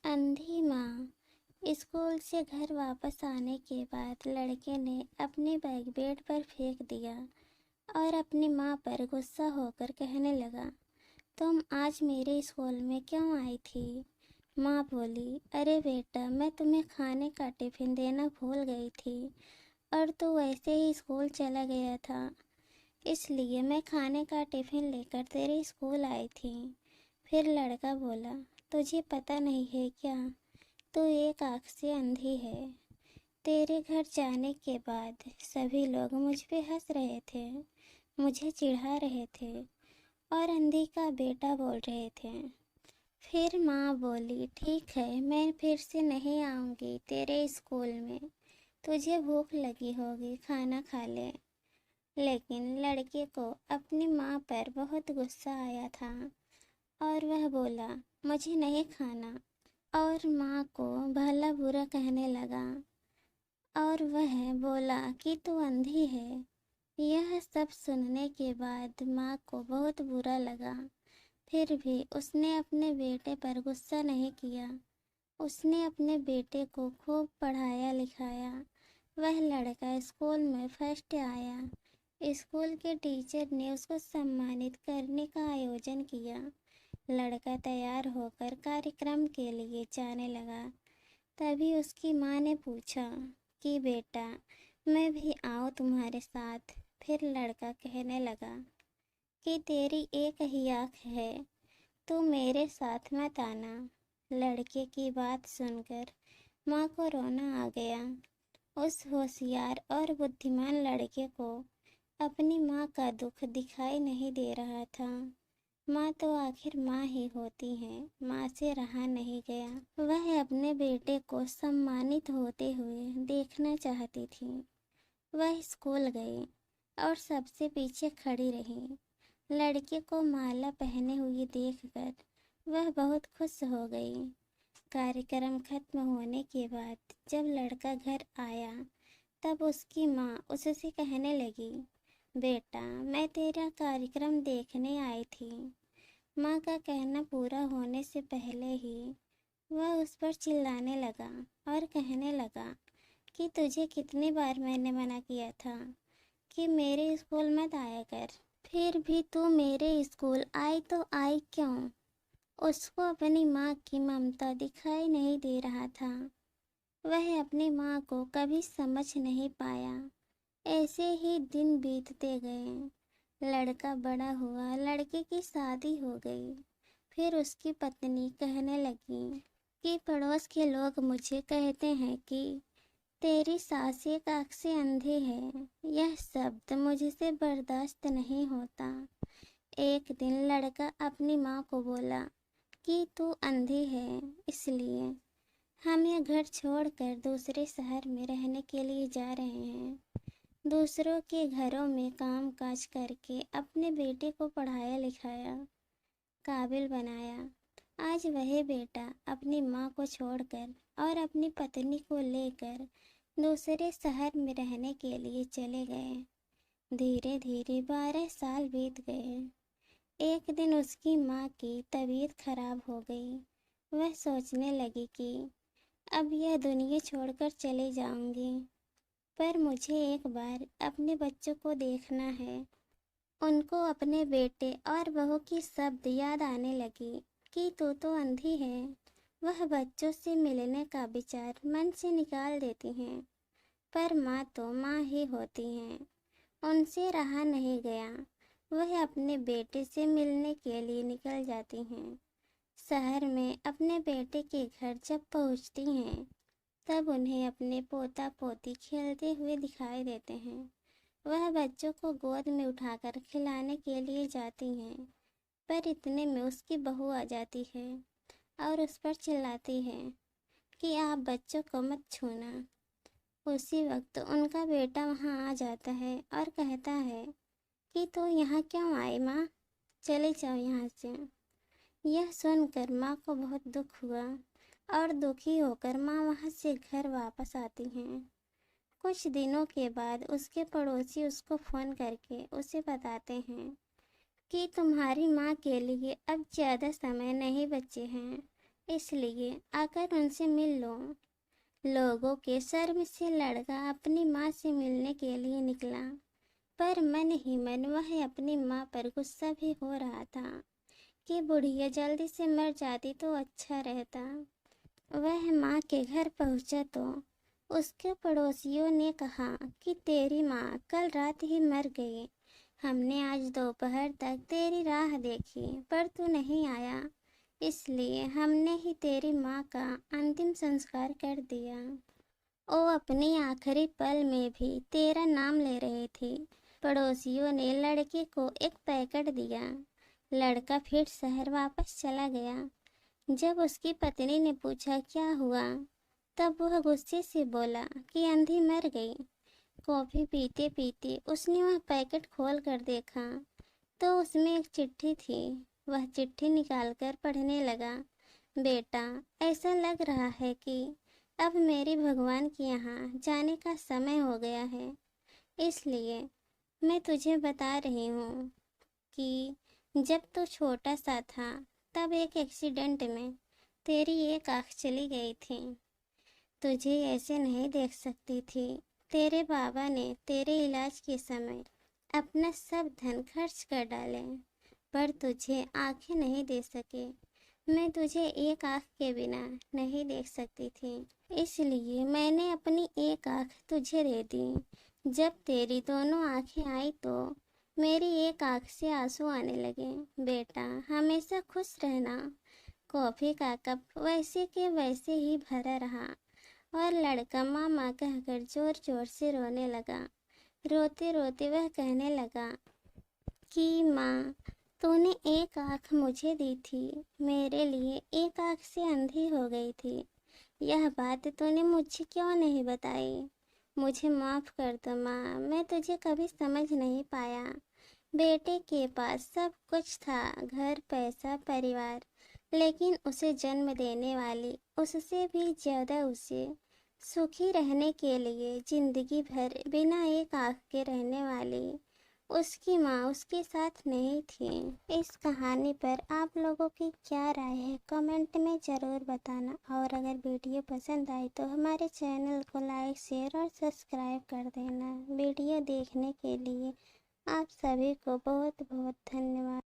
अंधी माँ। स्कूल से घर वापस आने के बाद लड़के ने अपने बैग बेड पर फेंक दिया और अपनी माँ पर गुस्सा होकर कहने लगा, तुम आज मेरे स्कूल में क्यों आई थी? माँ बोली, अरे बेटा, मैं तुम्हें खाने का टिफिन देना भूल गई थी और तू वैसे ही स्कूल चला गया था, इसलिए मैं खाने का टिफिन लेकर तेरे स्कूल आई थी। फिर लड़का बोला, तुझे पता नहीं है क्या, तू एक आँख से अंधी है। तेरे घर जाने के बाद सभी लोग मुझ पे हंस रहे थे, मुझे चिढ़ा रहे थे और अंधी का बेटा बोल रहे थे। फिर माँ बोली, ठीक है, मैं फिर से नहीं आऊँगी तेरे स्कूल में, तुझे भूख लगी होगी, खाना खा ले। लेकिन लड़के को अपनी माँ पर बहुत गुस्सा आया था और वह बोला, मुझे नहीं खाना, और माँ को भला बुरा कहने लगा और वह बोला कि तू अंधी है। यह सब सुनने के बाद माँ को बहुत बुरा लगा, फिर भी उसने अपने बेटे पर गुस्सा नहीं किया। उसने अपने बेटे को खूब पढ़ाया लिखाया। वह लड़का स्कूल में फर्स्ट आया। स्कूल के टीचर ने उसको सम्मानित करने का आयोजन किया। लड़का तैयार होकर कार्यक्रम के लिए जाने लगा। तभी उसकी माँ ने पूछा कि बेटा, मैं भी आऊँ तुम्हारे साथ? फिर लड़का कहने लगा कि तेरी एक ही आँख है, तू मेरे साथ मत आना। लड़के की बात सुनकर माँ को रोना आ गया। उस होशियार और बुद्धिमान लड़के को अपनी माँ का दुख दिखाई नहीं दे रहा था। माँ तो आखिर माँ ही होती है, माँ से रहा नहीं गया। वह अपने बेटे को सम्मानित होते हुए देखना चाहती थी। वह स्कूल गई और सबसे पीछे खड़ी रही। लड़के को माला पहने हुए देखकर वह बहुत खुश हो गई। कार्यक्रम खत्म होने के बाद जब लड़का घर आया तब उसकी माँ उससे कहने लगी, बेटा, मैं तेरा कार्यक्रम देखने आई थी। माँ का कहना पूरा होने से पहले ही वह उस पर चिल्लाने लगा और कहने लगा कि तुझे कितनी बार मैंने मना किया था कि मेरे स्कूल मत आया कर, फिर भी तू मेरे स्कूल आई तो आई क्यों? उसको अपनी माँ की ममता दिखाई नहीं दे रहा था। वह अपनी माँ को कभी समझ नहीं पाया। ऐसे ही दिन बीतते गए। लड़का बड़ा हुआ, लड़के की शादी हो गई। फिर उसकी पत्नी कहने लगी कि पड़ोस के लोग मुझे कहते हैं कि तेरी सास एक आँख से अंधी है। यह शब्द मुझसे बर्दाश्त नहीं होता। एक दिन लड़का अपनी माँ को बोला कि तू अंधी है, इसलिए हम यह घर छोड़कर दूसरे शहर में रहने के लिए जा रहे हैं। दूसरों के घरों में काम काज करके अपने बेटे को पढ़ाया लिखाया, काबिल बनाया। आज वह बेटा अपनी माँ को छोड़कर और अपनी पत्नी को लेकर दूसरे शहर में रहने के लिए चले गए। धीरे धीरे 12 साल बीत गए। एक दिन उसकी माँ की तबीयत खराब हो गई। वह सोचने लगी कि अब यह दुनिया छोड़कर चले जाऊंगी, पर मुझे एक बार अपने बच्चों को देखना है। उनको अपने बेटे और बहू की शब्द याद आने लगी कि तू तो अंधी है। वह बच्चों से मिलने का विचार मन से निकाल देती हैं, पर माँ तो माँ ही होती हैं। उनसे रहा नहीं गया। वह अपने बेटे से मिलने के लिए निकल जाती हैं। शहर में अपने बेटे के घर जब पहुँचती हैं तब उन्हें अपने पोता पोती खेलते हुए दिखाई देते हैं। वह बच्चों को गोद में उठाकर खिलाने के लिए जाती हैं, पर इतने में उसकी बहू आ जाती है और उस पर चिल्लाती है कि आप बच्चों को मत छूना। उसी वक्त उनका बेटा वहाँ आ जाता है और कहता है कि तो यहाँ क्यों आए माँ, चले जाओ यहाँ से। यह सुनकर माँ को बहुत दुख हुआ और दुखी होकर माँ वहाँ से घर वापस आती हैं। कुछ दिनों के बाद उसके पड़ोसी उसको फ़ोन करके उसे बताते हैं कि तुम्हारी माँ के लिए अब ज़्यादा समय नहीं बचे हैं, इसलिए आकर उनसे मिल लो। लोगों के शर्म से लड़का अपनी माँ से मिलने के लिए निकला, पर मन ही मन वह अपनी माँ पर गुस्सा भी हो रहा था कि बुढ़िया जल्दी से मर जाती तो अच्छा रहता। वह माँ के घर पहुँचा तो उसके पड़ोसियों ने कहा कि तेरी माँ कल रात ही मर गई। हमने आज दोपहर तक तेरी राह देखी पर तू नहीं आया, इसलिए हमने ही तेरी माँ का अंतिम संस्कार कर दिया। वो अपनी आखिरी पल में भी तेरा नाम ले रही थी। पड़ोसियों ने लड़के को एक पैकेट दिया। लड़का फिर शहर वापस चला गया। जब उसकी पत्नी ने पूछा क्या हुआ, तब वह गुस्से से बोला कि अंधी मर गई। कॉफ़ी पीते पीते उसने वह पैकेट खोल कर देखा तो उसमें एक चिट्ठी थी। वह चिट्ठी निकालकर पढ़ने लगा। बेटा, ऐसा लग रहा है कि अब मेरी भगवान के यहाँ जाने का समय हो गया है, इसलिए मैं तुझे बता रही हूँ कि जब तू छोटा सा था तब एक एक्सीडेंट में तेरी एक आँख चली गई थी। तुझे ऐसे नहीं देख सकती थी। तेरे बाबा ने तेरे इलाज के समय अपना सब धन खर्च कर डाले, पर तुझे आंखें नहीं दे सके। मैं तुझे एक आँख के बिना नहीं देख सकती थी, इसलिए मैंने अपनी एक आँख तुझे दे दी। जब तेरी दोनों आँखें आई तो मेरी एक आँख से आंसू आने लगे। बेटा, हमेशा खुश रहना। कॉफ़ी का कप वैसे के वैसे ही भरा रहा और लड़का मामा कहकर जोर जोर से रोने लगा। रोते रोते वह कहने लगा कि माँ, तूने एक आँख मुझे दी थी, मेरे लिए एक आँख से अंधी हो गई थी। यह बात तूने मुझे क्यों नहीं बताई? मुझे माफ़ कर दो माँ, मैं तुझे कभी समझ नहीं पाया। बेटे के पास सब कुछ था, घर, पैसा, परिवार, लेकिन उसे जन्म देने वाली, उससे भी ज़्यादा उसे सुखी रहने के लिए जिंदगी भर बिना एक आँख के रहने वाली उसकी माँ उसके साथ नहीं थी। इस कहानी पर आप लोगों की क्या राय है, कमेंट में ज़रूर बताना। और अगर वीडियो पसंद आए तो हमारे चैनल को लाइक, शेयर और सब्सक्राइब कर देना। वीडियो देखने के लिए आप सभी को बहुत बहुत धन्यवाद।